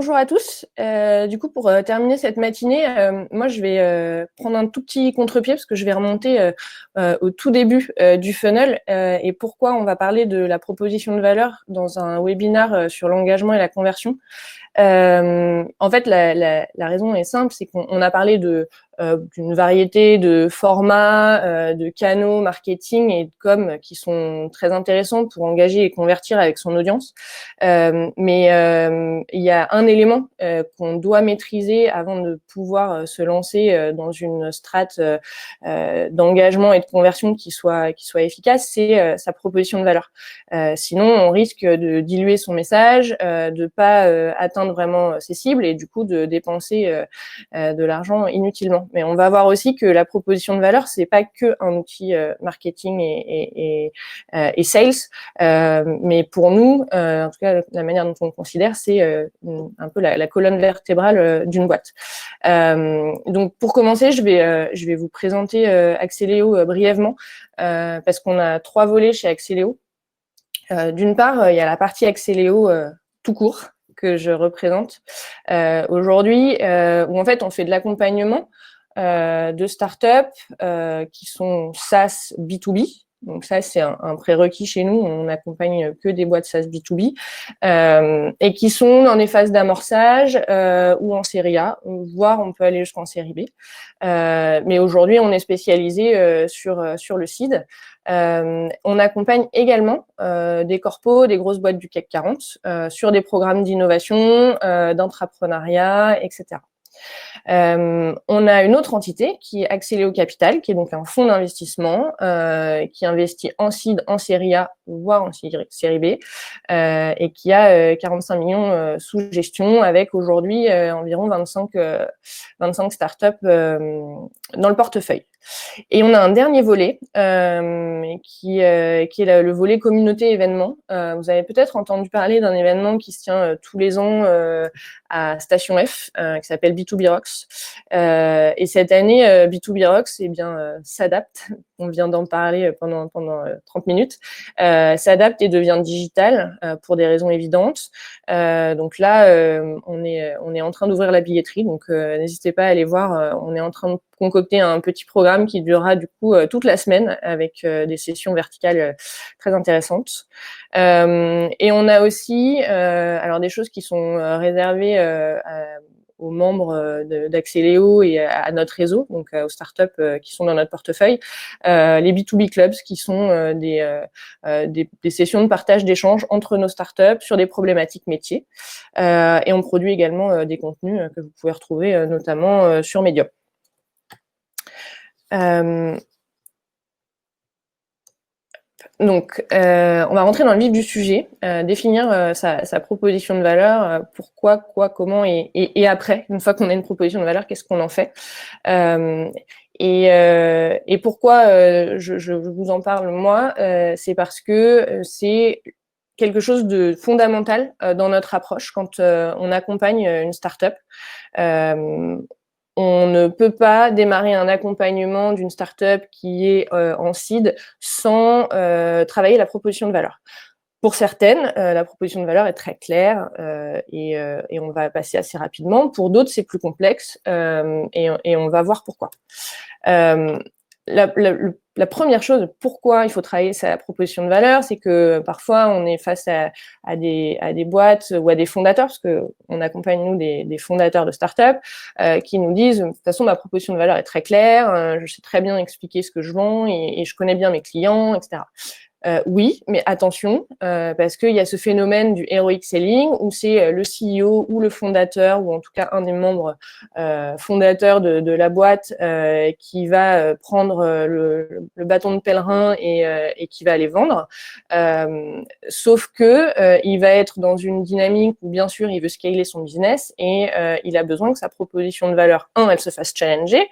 Bonjour à tous. Du coup, pour terminer cette matinée, moi, je vais prendre un tout petit contre-pied parce que je vais remonter au tout début du funnel et pourquoi on va parler de la proposition de valeur dans un webinaire sur l'engagement et la conversion. En fait, la raison est simple, c'est qu'on a parlé d'une variété de formats, de canaux marketing et de com qui sont très intéressants pour engager et convertir avec son audience. Mais il y a un élément qu'on doit maîtriser avant de pouvoir se lancer dans une strate d'engagement et de conversion qui soit efficace, c'est sa proposition de valeur. Sinon, on risque de diluer son message, de pas atteindre vraiment ses cibles et du coup de dépenser de l'argent inutilement. Mais on va voir aussi que la proposition de valeur, c'est pas que un outil marketing et sales, mais pour nous, en tout cas la manière dont on le considère, c'est un peu la colonne vertébrale d'une boîte. Donc pour commencer, je vais vous présenter Axeléo brièvement parce qu'on a 3 volets chez Axeléo. D'une part, il y a la partie Axeléo tout court que je représente aujourd'hui, où en fait on fait de l'accompagnement de startups qui sont SaaS B2B. Donc ça, c'est un prérequis chez nous. On n'accompagne que des boîtes SaaS B2B et qui sont dans des phases d'amorçage ou en série A, voire on peut aller jusqu'en série B. Mais aujourd'hui, on est spécialisé sur le seed. On accompagne également des corpos, des grosses boîtes du CAC 40 sur des programmes d'innovation, d'entrepreneuriat, etc. On a une autre entité qui est Axeléo Capital, qui est donc un fonds d'investissement qui investit en seed, en série A, voire en série B, et qui a 45 millions sous gestion, avec aujourd'hui environ 25 startups dans le portefeuille. Et on a un dernier volet qui est le volet communauté événement. Vous avez peut-être entendu parler d'un événement qui se tient tous les ans à Station F, qui s'appelle B2B Rocks. Et cette année, B2B Rocks s'adapte. On vient d'en parler pendant 30 minutes. S'adapte et devient digital pour des raisons évidentes. Donc là, on est en train d'ouvrir la billetterie, donc n'hésitez pas à aller voir. On est en train de concocter un petit programme qui durera du coup toute la semaine avec des sessions verticales très intéressantes. Et on a aussi alors des choses qui sont réservées aux membres d'Axeléo et à notre réseau, donc aux startups qui sont dans notre portefeuille, les B2B clubs qui sont des sessions de partage d'échange entre nos startups sur des problématiques métiers. Et on produit également des contenus que vous pouvez retrouver notamment sur Medium. Donc, on va rentrer dans le vif du sujet, définir sa proposition de valeur, pourquoi, quoi, comment et après, une fois qu'on a une proposition de valeur, qu'est-ce qu'on en fait et pourquoi je vous en parle moi, c'est parce que c'est quelque chose de fondamental dans notre approche quand on accompagne une startup. On ne peut pas démarrer un accompagnement d'une startup qui est en seed sans travailler la proposition de valeur. Pour certaines, la proposition de valeur est très claire et on va passer assez rapidement. Pour d'autres, c'est plus complexe et on va voir pourquoi. La première chose, pourquoi il faut travailler sa proposition de valeur, c'est que parfois on est face à des boîtes ou à des fondateurs, parce qu'on accompagne nous des fondateurs de startups qui nous disent de toute façon ma proposition de valeur est très claire, je sais très bien expliquer ce que je vends et je connais bien mes clients, etc. Oui, mais attention, parce qu'il y a ce phénomène du heroic selling où c'est le CEO ou le fondateur, ou en tout cas un des membres fondateurs de la boîte qui va prendre le bâton de pèlerin et qui va aller vendre. Sauf que il va être dans une dynamique où bien sûr il veut scaler son business et il a besoin que sa proposition de valeur, un, elle se fasse challenger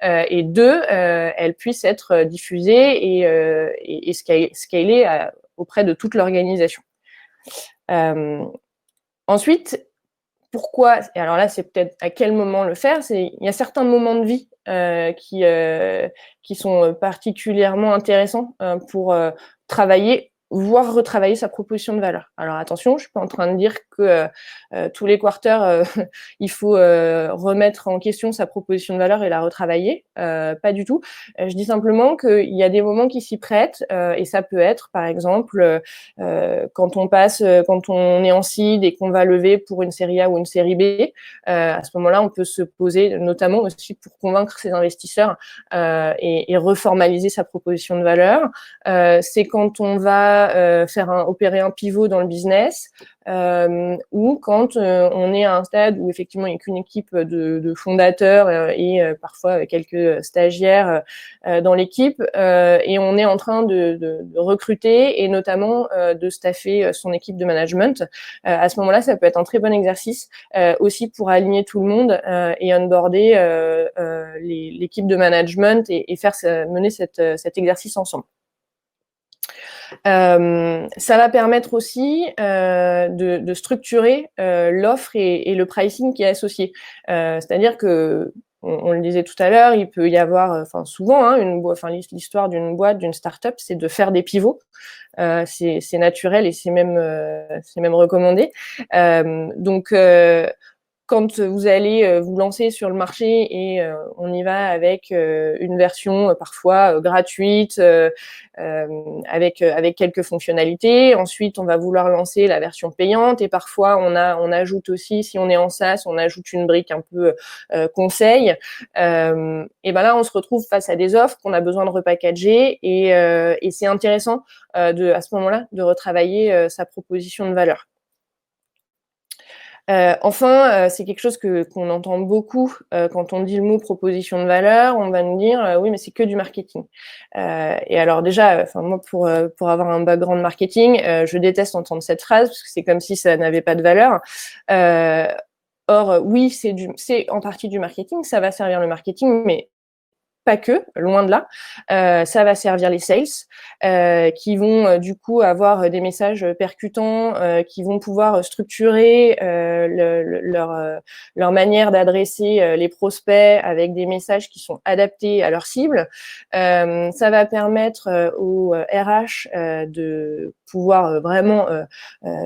et deux, elle puisse être diffusée et scaler auprès de toute l'organisation. Ensuite, pourquoi, et alors là c'est peut-être à quel moment le faire, il y a certains moments de vie qui sont particulièrement intéressants pour travailler, voire retravailler sa proposition de valeur. Alors attention, je suis pas en train de dire que tous les quarters, il faut remettre en question sa proposition de valeur et la retravailler. Pas du tout. Je dis simplement qu'il y a des moments qui s'y prêtent, et ça peut être, par exemple, quand on est en seed et qu'on va lever pour une série A ou une série B. À ce moment-là, on peut se poser, notamment aussi pour convaincre ses investisseurs et reformaliser sa proposition de valeur. C'est quand on va opérer un pivot dans le business, ou quand on est à un stade où effectivement il n'y a qu'une équipe de fondateurs et parfois quelques stagiaires dans l'équipe, et on est en train de recruter et notamment de staffer son équipe de management. À ce moment-là, ça peut être un très bon exercice aussi pour aligner tout le monde et onboarder l'équipe de management et mener cet exercice ensemble. Ça va permettre aussi de structurer l'offre et le pricing qui est associé. C'est-à-dire que on le disait tout à l'heure, il peut y avoir, souvent, l'histoire d'une boîte, d'une start-up, c'est de faire des pivots. C'est naturel et c'est même recommandé. Donc quand vous allez vous lancer sur le marché et on y va avec une version parfois gratuite, avec quelques fonctionnalités. Ensuite, on va vouloir lancer la version payante et parfois on ajoute aussi, si on est en SaaS, on ajoute une brique un peu conseil. Et ben là, on se retrouve face à des offres qu'on a besoin de repackager et c'est intéressant à ce moment-là de retravailler sa proposition de valeur. Enfin, c'est quelque chose qu'on entend beaucoup quand on dit le mot proposition de valeur. On va nous dire oui, mais c'est que du marketing. Et alors déjà, moi pour avoir un background marketing, je déteste entendre cette phrase parce que c'est comme si ça n'avait pas de valeur. Or, oui, c'est en partie du marketing, ça va servir le marketing, mais pas que, loin de là. Ça va servir les sales qui vont du coup avoir des messages percutants, qui vont pouvoir structurer leur manière d'adresser les prospects avec des messages qui sont adaptés à leur cible. Ça va permettre aux RH de pouvoir vraiment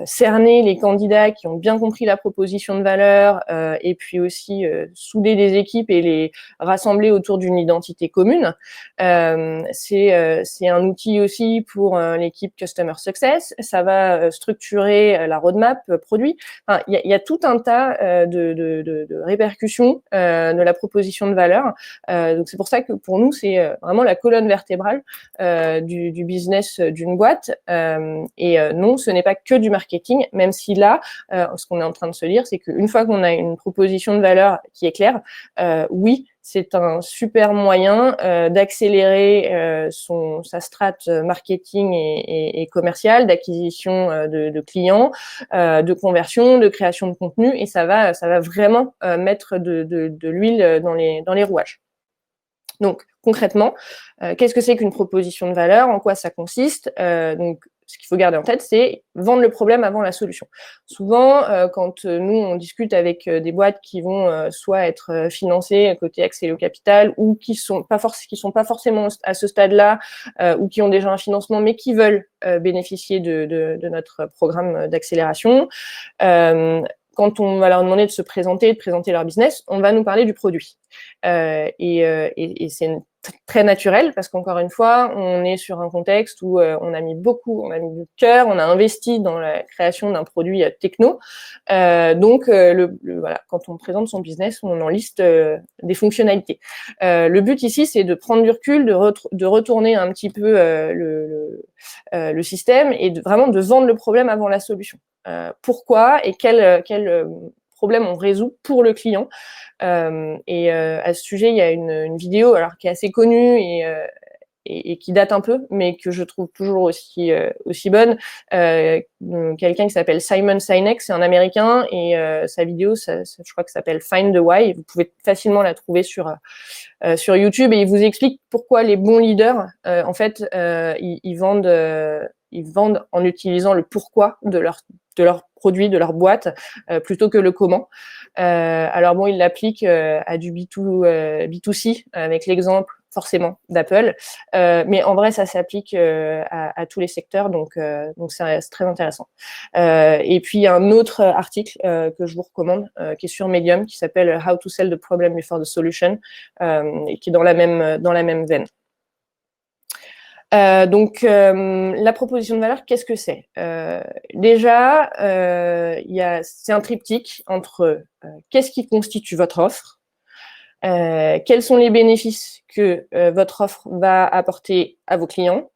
cerner les candidats qui ont bien compris la proposition de valeur et puis aussi souder des équipes et les rassembler autour d'une identité commune. C'est un outil aussi pour l'équipe Customer Success. Ça va structurer la roadmap produit. Enfin, il y a tout un tas de répercussions de la proposition de valeur. Donc c'est pour ça que pour nous, c'est vraiment la colonne vertébrale du business d'une boîte. Et non, ce n'est pas que du marketing, même si là, ce qu'on est en train de se dire, c'est qu'une fois qu'on a une proposition de valeur qui est claire, oui, c'est un super moyen d'accélérer sa strate marketing et commerciale, d'acquisition de clients, de conversion, de création de contenu, et ça va vraiment mettre de l'huile dans les rouages. Donc concrètement, qu'est-ce que c'est qu'une proposition de valeur? En quoi ça consiste? Donc ce qu'il faut garder en tête, c'est vendre le problème avant la solution. Souvent, quand nous, on discute avec des boîtes qui vont soit être financées côté accès au capital ou qui sont pas forcément à ce stade-là ou qui ont déjà un financement mais qui veulent bénéficier de notre programme d'accélération, quand on va leur demander de se présenter, de présenter leur business, on va nous parler du produit. Et c'est très naturel parce qu'encore une fois, on est sur un contexte où on a mis du cœur, on a investi dans la création d'un produit techno. Donc, voilà, quand on présente son business, on en liste des fonctionnalités. Le but ici, c'est de prendre du recul, de retourner un petit peu le système et vraiment de vendre le problème avant la solution. Pourquoi et quel problème on résout pour le client. Et à ce sujet, il y a une vidéo alors qui est assez connue et qui date un peu, mais que je trouve toujours aussi bonne. Quelqu'un qui s'appelle Simon Sinek, c'est un Américain, et sa vidéo, je crois que ça s'appelle Find the Why. Vous pouvez facilement la trouver sur YouTube, et il vous explique pourquoi les bons leaders, en fait, ils vendent en utilisant le pourquoi de leur produit, de leur boîte, plutôt que le comment. Alors bon, il l'applique à du B2C avec l'exemple. forcément d'Apple, mais en vrai, ça s'applique à tous les secteurs, donc c'est très intéressant. Et puis, il y a un autre article que je vous recommande, qui est sur Medium, qui s'appelle « How to sell the problem before the solution », et qui est dans la même veine. La proposition de valeur, qu'est-ce que c'est? Déjà, c'est un triptyque entre qu'est-ce qui constitue votre offre, quels sont les bénéfices que votre offre va apporter à vos clients,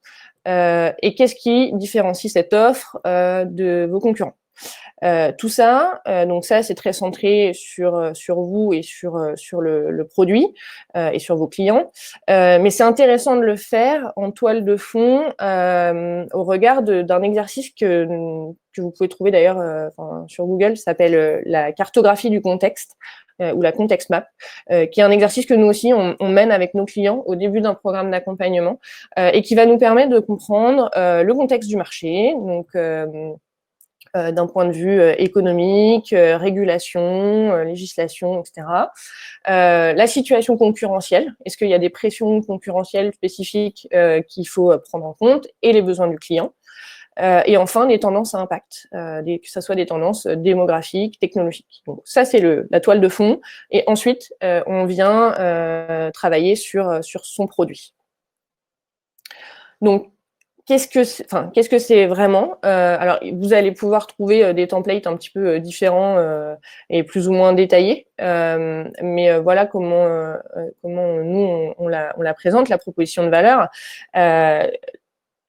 et qu'est-ce qui différencie cette offre de vos concurrents. Tout ça, donc ça, c'est très centré sur vous et sur le produit et sur vos clients. Mais c'est intéressant de le faire en toile de fond au regard d'un exercice que vous pouvez trouver d'ailleurs sur Google, ça s'appelle la cartographie du contexte ou la context map, qui est un exercice que nous aussi, on mène avec nos clients au début d'un programme d'accompagnement et qui va nous permettre de comprendre le contexte du marché, donc d'un point de vue économique, régulation, législation, etc. La situation concurrentielle, est-ce qu'il y a des pressions concurrentielles spécifiques qu'il faut prendre en compte, et les besoins du client. Et enfin, les tendances à impact, que ce soit des tendances démographiques, technologiques. Donc, ça, c'est la toile de fond. Et ensuite, on vient travailler sur son produit. Donc, qu'est-ce que c'est vraiment? Alors, vous allez pouvoir trouver des templates un petit peu différents et plus ou moins détaillés, mais voilà comment nous on la présente, la proposition de valeur.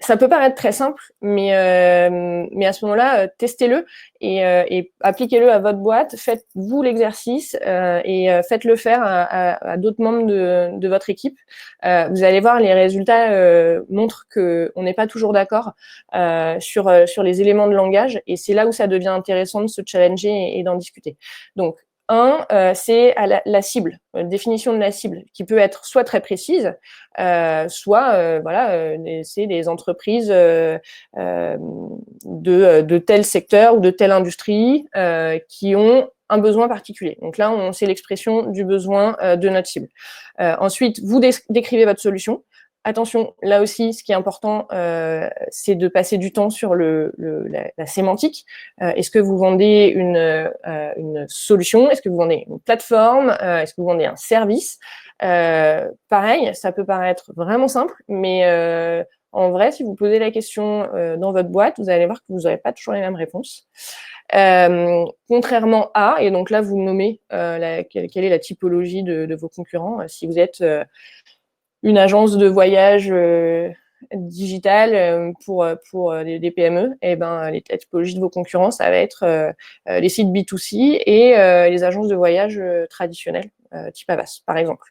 Ça peut paraître très simple, mais à ce moment-là, testez-le et appliquez-le à votre boîte. Faites-vous l'exercice et faites-le faire à d'autres membres de votre équipe. Vous allez voir, les résultats montrent qu'on n'est pas toujours d'accord sur les éléments de langage, et c'est là où ça devient intéressant de se challenger et d'en discuter. Donc, c'est à la cible, définition de la cible, qui peut être soit très précise, soit c'est des entreprises de tel secteur ou de telle industrie qui ont un besoin particulier. Donc là, c'est l'expression du besoin de notre cible. Ensuite, vous décrivez votre solution. Attention, là aussi, ce qui est important, c'est de passer du temps sur la sémantique. Est-ce que vous vendez une solution? Est-ce que vous vendez une plateforme? Est-ce que vous vendez un service? Pareil, ça peut paraître vraiment simple, mais en vrai, si vous posez la question dans votre boîte, vous allez voir que vous n'aurez pas toujours les mêmes réponses. Contrairement à, et donc là, vous nommez quelle est la typologie de vos concurrents. Si vous êtes une agence de voyage digitale pour des PME, et la typologie de vos concurrents, ça va être les sites B2C et les agences de voyage traditionnelles, type Havas, par exemple.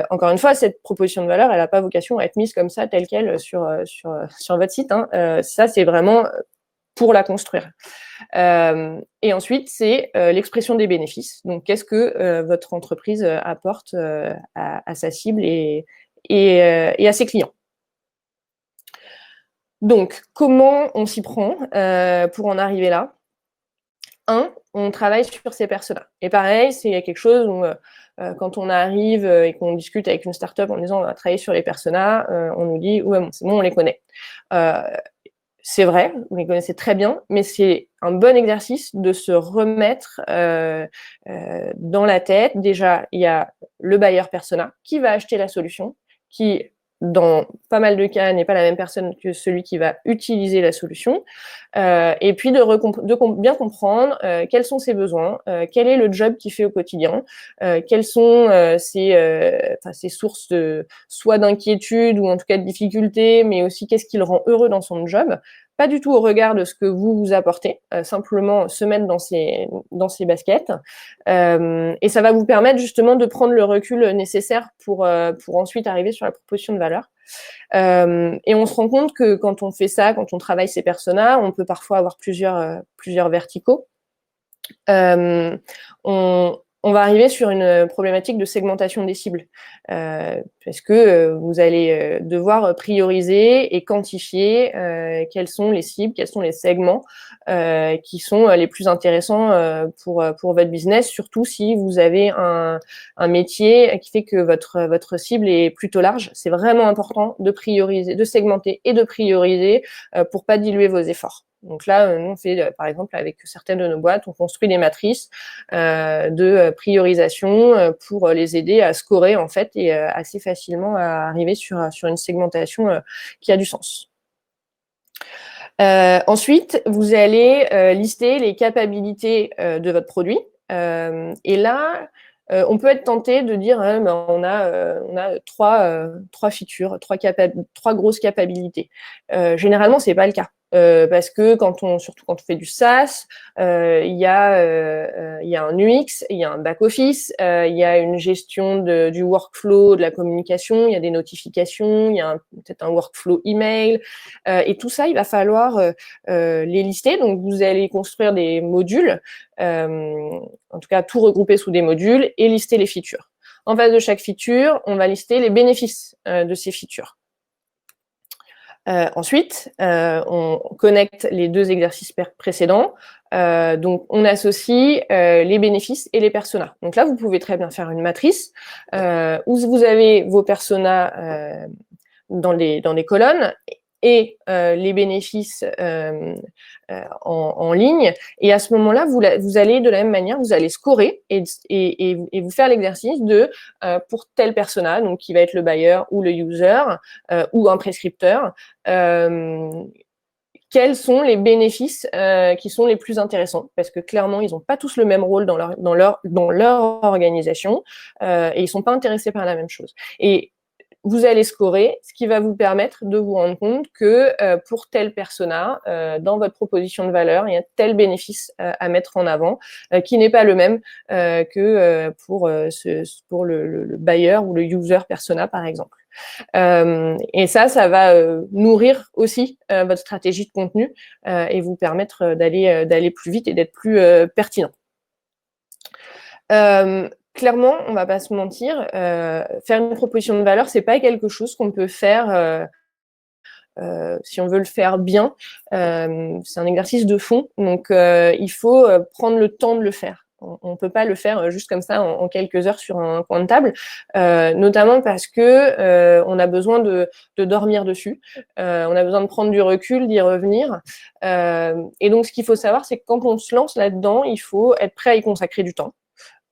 Encore une fois, cette proposition de valeur, elle n'a pas vocation à être mise comme ça, telle quelle, sur votre site. Ça, c'est vraiment pour la construire. Et ensuite, c'est l'expression des bénéfices. Donc, qu'est-ce que votre entreprise apporte à sa cible et à ses clients. Donc, comment on s'y prend pour en arriver là? On travaille sur ces personas. Et pareil, c'est quelque chose où quand on arrive et qu'on discute avec une startup en disant on va travailler sur les personas, on nous dit ouais, bon, c'est bon, on les connaît. C'est vrai, vous les connaissez très bien, mais c'est un bon exercice de se remettre dans la tête. Déjà, il y a le buyer persona qui va acheter la solution, qui, dans pas mal de cas, n'est pas la même personne que celui qui va utiliser la solution. Et puis de bien comprendre quels sont ses besoins, quel est le job qu'il fait au quotidien, quelles sont ses sources soit d'inquiétude ou en tout cas de difficultés, mais aussi qu'est-ce qui le rend heureux dans son job. Pas du tout au regard de ce que vous apportez, simplement se mettre dans ses baskets. Et ça va vous permettre justement de prendre le recul nécessaire pour ensuite arriver sur la proposition de valeur. Et on se rend compte que quand on fait ça, quand on travaille ces personas, on peut parfois avoir plusieurs verticaux. On on va arriver sur une problématique de segmentation des cibles, parce que vous allez devoir prioriser et quantifier quelles sont les cibles, quels sont les segments qui sont les plus intéressants pour votre business, surtout si vous avez un métier qui fait que votre cible est plutôt large. C'est vraiment important de prioriser, de segmenter et de prioriser pour pas diluer vos efforts. Donc là, nous, on fait, par exemple, avec certaines de nos boîtes, on construit des matrices de priorisation pour les aider à scorer, en fait, et assez facilement à arriver sur une segmentation qui a du sens. Ensuite, vous allez lister les capacités de votre produit. Et là, on peut être tenté de dire on a trois features, trois grosses capacités. Généralement, c'est pas le cas. Parce que surtout quand on fait du SaaS, il y a un UX, il y a un back-office, il y a une gestion du workflow, de la communication, il y a des notifications, il y a peut-être un workflow email, et tout ça, il va falloir les lister. Donc, vous allez construire des modules, en tout cas tout regrouper sous des modules et lister les features. En face de chaque feature, on va lister les bénéfices de ces features. Ensuite, on connecte les deux exercices précédents. Donc, on associe les bénéfices et les personas. Donc là, vous pouvez très bien faire une matrice où vous avez vos personas dans les colonnes et les bénéfices en ligne. Et à ce moment-là, vous allez de la même manière, vous allez scorer et vous faire l'exercice de pour tel persona, donc qui va être le buyer ou le user ou un prescripteur, quels sont les bénéfices qui sont les plus intéressants, parce que clairement, ils n'ont pas tous le même rôle dans leur organisation et ils ne sont pas intéressés par la même chose. Et vous allez scorer, ce qui va vous permettre de vous rendre compte que pour tel persona, dans votre proposition de valeur, il y a tel bénéfice à mettre en avant, qui n'est pas le même que pour le buyer ou le user persona, par exemple. Et ça va nourrir aussi votre stratégie de contenu et vous permettre d'aller plus vite et d'être plus pertinent. Clairement, on va pas se mentir, faire une proposition de valeur, c'est pas quelque chose qu'on peut faire si on veut le faire bien. C'est un exercice de fond, donc il faut prendre le temps de le faire. On peut pas le faire juste comme ça en quelques heures sur un coin de table, notamment parce que on a besoin de dormir dessus, on a besoin de prendre du recul, d'y revenir. Et donc, ce qu'il faut savoir, c'est que quand on se lance là-dedans, il faut être prêt à y consacrer du temps.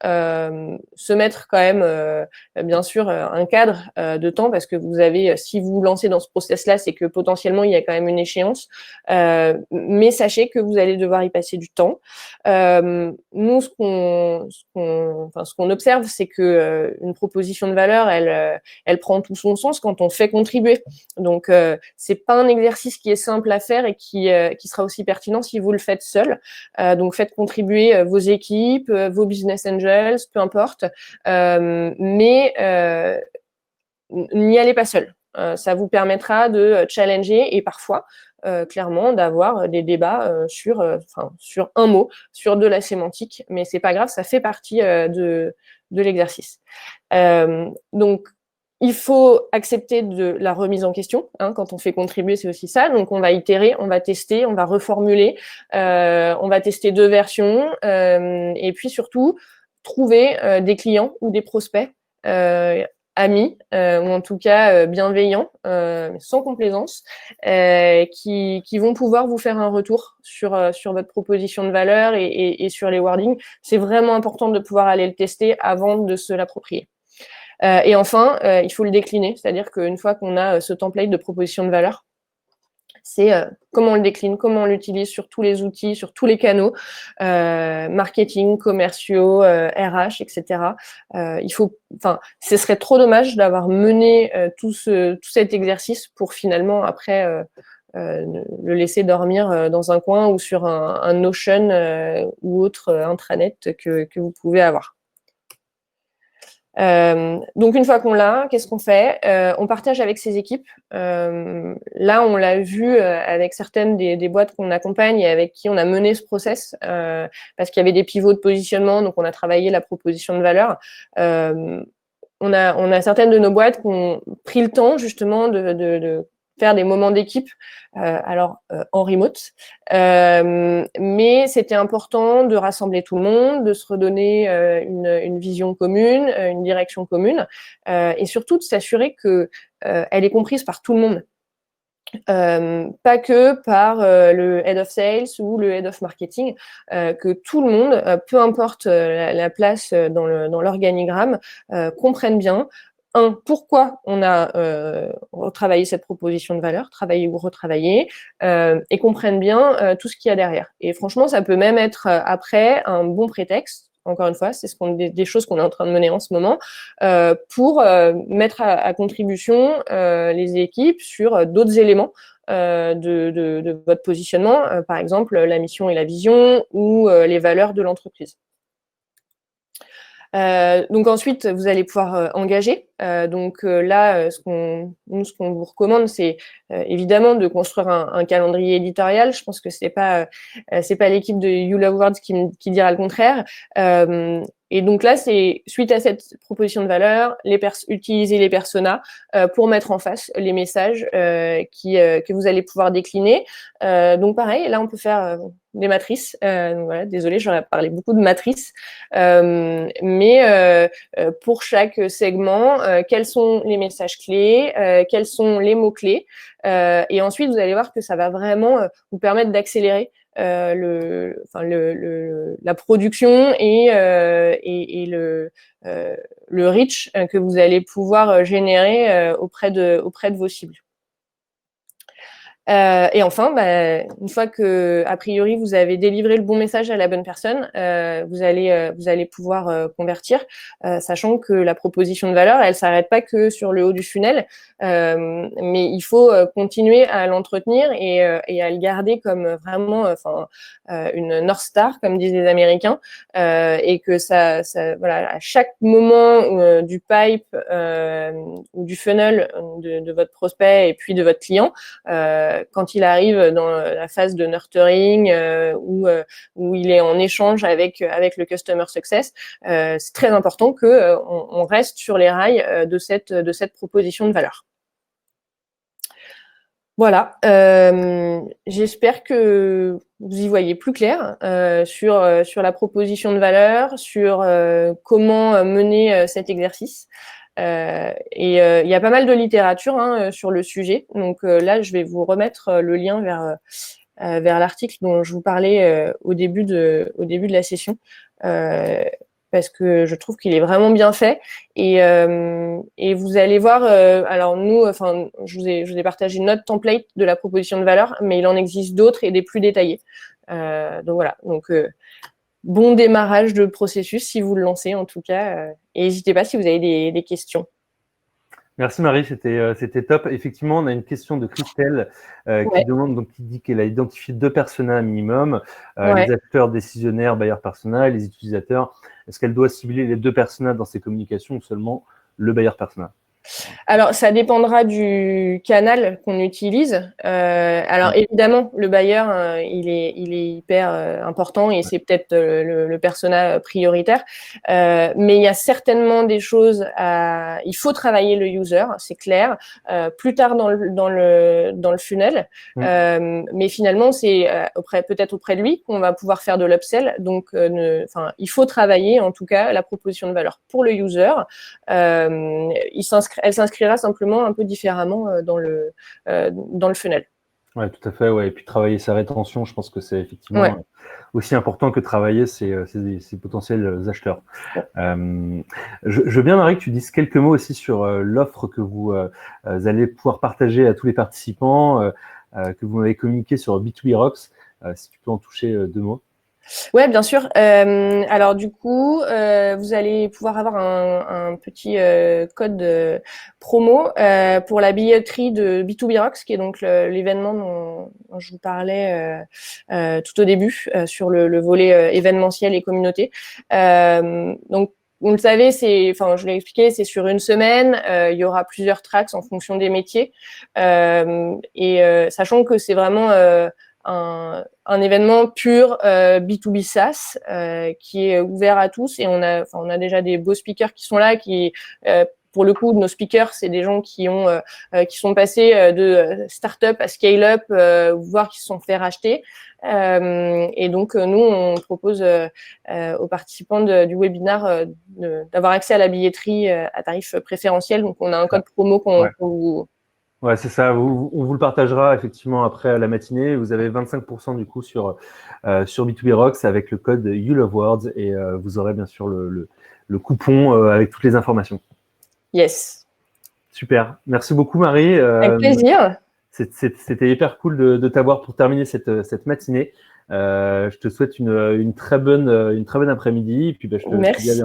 Se mettre quand même, bien sûr, un cadre de temps, parce que vous avez, si vous vous lancez dans ce process-là, c'est que potentiellement, il y a quand même une échéance. Mais sachez que vous allez devoir y passer du temps. Nous, ce qu'on observe, c'est que une proposition de valeur, elle prend tout son sens quand on fait contribuer. Donc, c'est pas un exercice qui est simple à faire et qui sera aussi pertinent si vous le faites seul. Donc, faites contribuer vos équipes, vos business angels, peu importe, mais n'y allez pas seul. Ça vous permettra de challenger et parfois, clairement, d'avoir des débats sur un mot, sur de la sémantique, mais c'est pas grave, ça fait partie de l'exercice. Donc, il faut accepter de la remise en question. Quand on fait contribuer, c'est aussi ça. Donc, on va itérer, on va tester, on va reformuler, on va tester 2 versions, et puis surtout, trouver des clients ou des prospects amis, ou en tout cas bienveillants, sans complaisance, qui vont pouvoir vous faire un retour sur votre proposition de valeur et sur les wordings. C'est vraiment important de pouvoir aller le tester avant de se l'approprier. Et enfin, il faut le décliner, c'est-à-dire qu'une fois qu'on a ce template de proposition de valeur, c'est comment on le décline, comment on l'utilise sur tous les outils, sur tous les canaux, marketing, commerciaux, RH, etc. Ce serait trop dommage d'avoir mené tout cet exercice pour finalement après le laisser dormir dans un coin ou sur un Notion ou autre intranet que vous pouvez avoir. Donc une fois qu'on l'a, qu'est-ce qu'on fait? On partage avec ses équipes. Là, on l'a vu avec certaines des boîtes qu'on accompagne et avec qui on a mené ce process, parce qu'il y avait des pivots de positionnement, donc on a travaillé la proposition de valeur. On a certaines de nos boîtes qui ont pris le temps justement de faire des moments d'équipe, en remote. Mais c'était important de rassembler tout le monde, de se redonner une vision commune, une direction commune, et surtout de s'assurer que elle est comprise par tout le monde. Pas que par le head of sales ou le head of marketing, que tout le monde, peu importe la place dans l'organigramme, comprenne bien, pourquoi on a retravaillé cette proposition de valeur, travaillé ou retravaillé, et comprennent bien tout ce qu'il y a derrière. Et franchement, ça peut même être après un bon prétexte. Encore une fois, c'est des choses qu'on est en train de mener en ce moment, pour mettre à contribution les équipes sur d'autres éléments de votre positionnement, par exemple la mission et la vision ou les valeurs de l'entreprise. Donc ensuite, vous allez pouvoir engager. Là, ce qu'on vous recommande, c'est évidemment de construire un calendrier éditorial. Je pense que c'est pas l'équipe de You Love Words qui dira le contraire. Et donc là, c'est suite à cette proposition de valeur, utiliser les personas pour mettre en face les messages que vous allez pouvoir décliner. Donc pareil, là, on peut faire des matrices. Voilà, désolée, j'aurais parlé beaucoup de matrices. Mais pour chaque segment, quels sont les messages clés, quels sont les mots-clés. Et ensuite, vous allez voir que ça va vraiment vous permettre d'accélérer la production et le reach que vous allez pouvoir générer auprès de vos cibles. Et enfin, une fois que, a priori, vous avez délivré le bon message à la bonne personne, vous allez pouvoir convertir, sachant que la proposition de valeur, elle s'arrête pas que sur le haut du funnel, mais il faut continuer à l'entretenir et à le garder comme vraiment, une North Star, comme disent les Américains, et que ça, voilà, à chaque moment du pipe ou du funnel de votre prospect et puis de votre client. Quand il arrive dans la phase de nurturing où il est en échange avec le customer success, c'est très important que on reste sur les rails de cette proposition de valeur. Voilà, j'espère que vous y voyez plus clair sur la proposition de valeur, sur comment mener cet exercice. Il y a pas mal de littérature sur le sujet. Donc là, je vais vous remettre le lien vers l'article dont je vous parlais au début de la session, parce que je trouve qu'il est vraiment bien fait. Et vous allez voir, alors nous, je vous ai partagé notre template de la proposition de valeur, mais il en existe d'autres et des plus détaillés. Donc voilà, bon démarrage de processus si vous le lancez en tout cas. Et n'hésitez pas si vous avez des questions. Merci Marie, c'était top. Effectivement, on a une question de Christelle qui demande, donc qui dit qu'elle a identifié 2 personas minimum, les acteurs décisionnaires, buyer persona et les utilisateurs. Est-ce qu'elle doit cibler les 2 personas dans ses communications ou seulement le buyer persona? Alors, ça dépendra du canal qu'on utilise. Alors, évidemment, le buyer, il est hyper important et c'est peut-être le persona prioritaire. Mais il y a certainement des choses il faut travailler le user, c'est clair. Plus tard dans le funnel. Mais finalement, c'est peut-être auprès de lui qu'on va pouvoir faire de l'upsell. Donc, il faut travailler, en tout cas, la proposition de valeur pour le user. Elle s'inscrira simplement un peu différemment dans le funnel. Ouais, tout à fait. Ouais. Et puis travailler sa rétention, je pense que c'est effectivement aussi important que travailler ses potentiels acheteurs. Je veux bien, Marie, que tu dises quelques mots aussi sur l'offre que vous allez pouvoir partager à tous les participants, que vous m'avez communiqué sur B2B Rocks. Si tu peux en toucher 2 mots. Ouais, bien sûr. Alors du coup, vous allez pouvoir avoir un petit code promo pour la billetterie de B2B Rocks, qui est donc l'événement dont je vous parlais tout au début sur le volet événementiel et communauté. Donc vous le savez, je l'ai expliqué, c'est sur une semaine. Il y aura plusieurs tracks en fonction des métiers. Sachant que c'est vraiment un événement pur B2B SaaS qui est ouvert à tous. Et on a déjà des beaux speakers qui sont là, pour le coup, nos speakers, c'est des gens qui sont passés de start-up à scale-up, voire qui se sont fait racheter. Et donc, nous, on propose aux participants du webinaire d'avoir accès à la billetterie à tarif préférentiel. Donc, on a un code promo qu'on vous… Ouais, c'est ça. On vous le partagera effectivement après la matinée. Vous avez 25% du coup sur B2B Rocks avec le code You Love Words et vous aurez bien sûr le coupon avec toutes les informations. Yes. Super. Merci beaucoup, Marie. Avec plaisir. C'était hyper cool de t'avoir pour terminer cette matinée. Je te souhaite une très bonne après-midi. Et puis, je te dis à bientôt.